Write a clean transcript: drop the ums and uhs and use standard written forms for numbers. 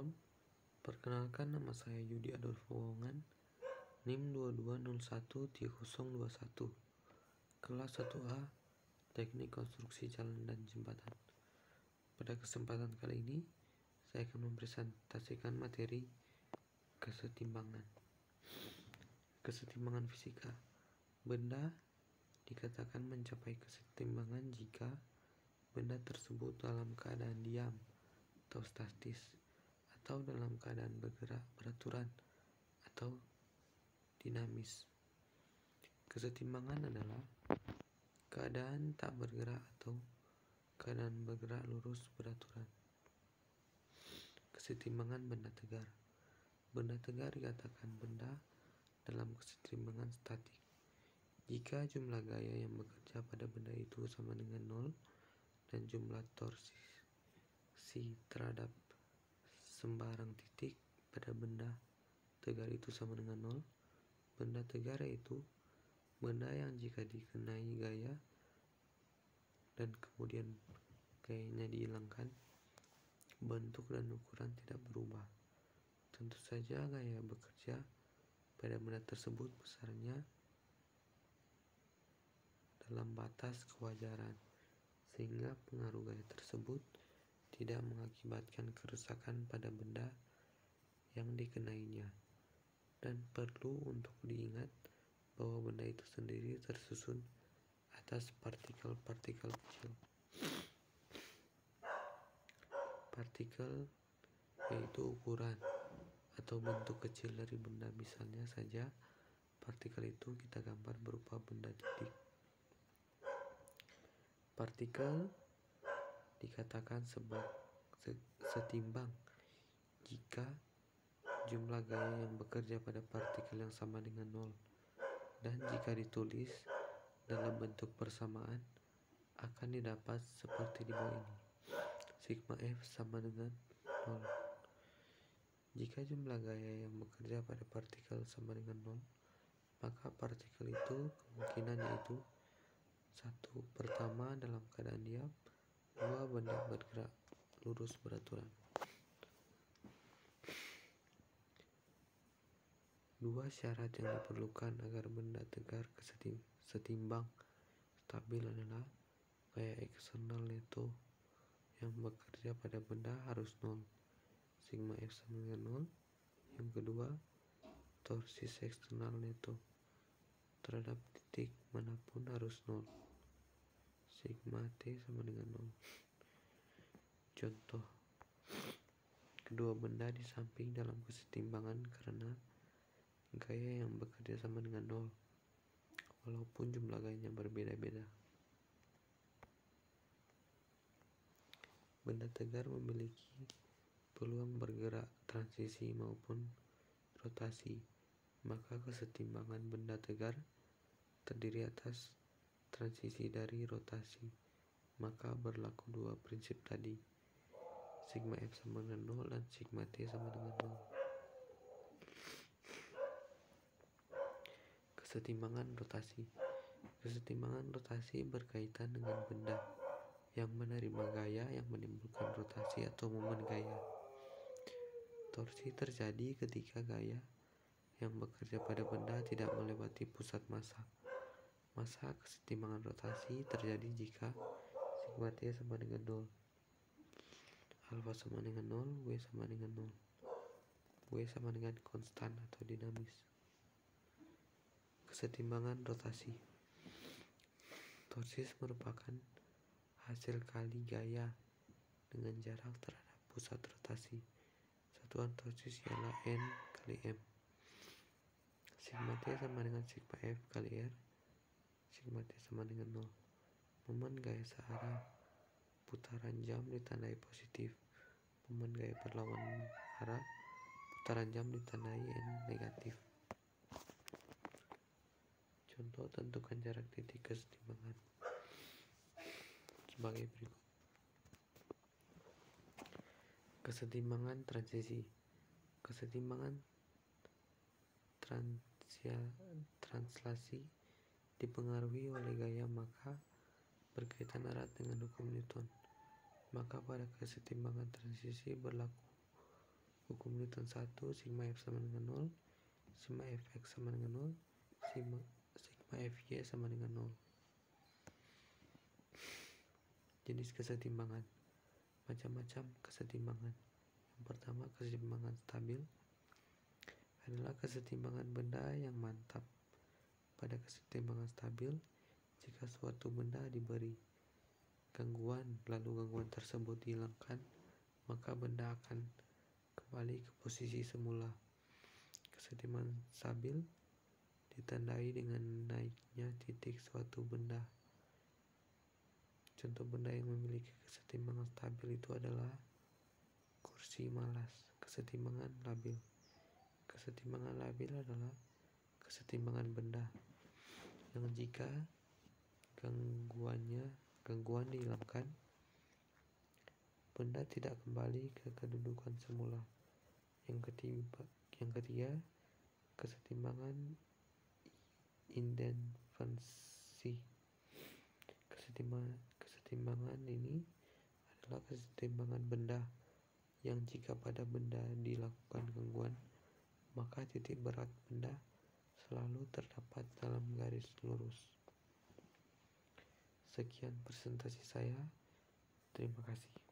Shalom, perkenalkan nama saya Yudi Adolf Wongan, NIM 22013021, kelas 1A, Teknik Konstruksi Jalan dan Jembatan. Pada kesempatan kali ini, saya akan mempresentasikan materi kesetimbangan. Kesetimbangan fisika. Benda dikatakan mencapai kesetimbangan jika benda tersebut dalam keadaan diam atau statis, atau dalam keadaan bergerak beraturan atau dinamis. Kesetimbangan adalah keadaan tak bergerak atau keadaan bergerak lurus beraturan. Kesetimbangan benda tegar. Benda tegar dikatakan benda dalam kesetimbangan statik jika jumlah gaya yang bekerja pada benda itu sama dengan 0 dan jumlah torsi terhadap sembarang titik pada benda tegar itu sama dengan 0. Benda tegar yaitu benda yang jika dikenai gaya dan kemudian gayanya dihilangkan, bentuk dan ukuran tidak berubah. Tentu saja gaya bekerja pada benda tersebut besarnya dalam batas kewajaran, sehingga pengaruh gaya tersebut tidak mengakibatkan kerusakan pada benda yang dikenainya. Dan perlu untuk diingat bahwa benda itu sendiri tersusun atas partikel-partikel kecil. Partikel yaitu ukuran atau bentuk kecil dari benda. Misalnya saja partikel itu kita gambar berupa benda titik. Partikel dikatakan setimbang jika jumlah gaya yang bekerja pada partikel yang sama dengan 0, dan jika ditulis dalam bentuk persamaan akan didapat seperti di bawah ini. Sigma F sama dengan 0. Jika jumlah gaya yang bekerja pada partikel sama dengan 0, maka partikel itu kemungkinan yaitu 1. Pertama, dalam keadaan diam. 2. Benda bergerak lurus beraturan. 2 syarat yang diperlukan agar benda tegar setimbang stabil adalah gaya eksternal neto yang bekerja pada benda harus 0. Sigma F sama dengan 0. Yang kedua, torsi eksternal neto terhadap titik manapun harus 0. Sigma T sama dengan 0. Contoh, kedua benda di samping dalam kesetimbangan karena gaya yang bekerja sama dengan 0, walaupun jumlah gayanya berbeda-beda. Benda tegar memiliki peluang bergerak transisi maupun rotasi, maka kesetimbangan benda tegar terdiri atas transisi dari rotasi, maka berlaku dua prinsip tadi. Sigma F sama dengan 0 dan sigma T sama dengan 0. Kesetimbangan rotasi. Kesetimbangan rotasi berkaitan dengan benda yang menerima gaya yang menimbulkan rotasi atau momen gaya. Torsi terjadi ketika gaya yang bekerja pada benda tidak melewati pusat massa. Massa kesetimbangan rotasi terjadi jika sigma T sama dengan 0, alfa sama dengan 0, W sama dengan 0. W sama dengan konstan atau dinamis. Kesetimbangan rotasi. Torsi merupakan hasil kali gaya dengan jarak terhadap pusat rotasi. Satuan torsi ialah N kali M. Sigma T sama dengan sigma F kali R. Sigma T sama dengan 0. Momen gaya searah putaran jam ditandai positif. Momen gaya berlawan arah putaran jam ditandai N negatif. Contoh, tentukan jarak titik kesetimbangan sebagai berikut. Kesetimbangan transisi. Kesetimbangan translasi dipengaruhi oleh gaya, maka berkaitan erat dengan hukum Newton. Maka pada kesetimbangan transisi berlaku Hukum Newton 1, sigma F sama dengan 0, sigma Fx sama dengan 0, sigma Fy sama dengan 0. Jenis kesetimbangan. Macam-macam kesetimbangan. Yang pertama, kesetimbangan stabil adalah kesetimbangan benda yang mantap. Pada kesetimbangan stabil, jika suatu benda diberi gangguan, lalu gangguan tersebut dihilangkan, maka benda akan kembali ke posisi semula. Kesetimbangan stabil ditandai dengan naiknya titik suatu benda. Contoh benda yang memiliki kesetimbangan stabil itu adalah kursi malas. Kesetimbangan labil. Kesetimbangan labil adalah kesetimbangan benda yang jika gangguan dihilangkan, benda tidak kembali ke kedudukan semula. Yang ketiga, kesetimbangan independensi. Kesetimbangan ini adalah kesetimbangan benda yang jika pada benda dilakukan gangguan, maka titik berat benda selalu terdapat dalam garis lurus. Sekian presentasi saya. Terima kasih.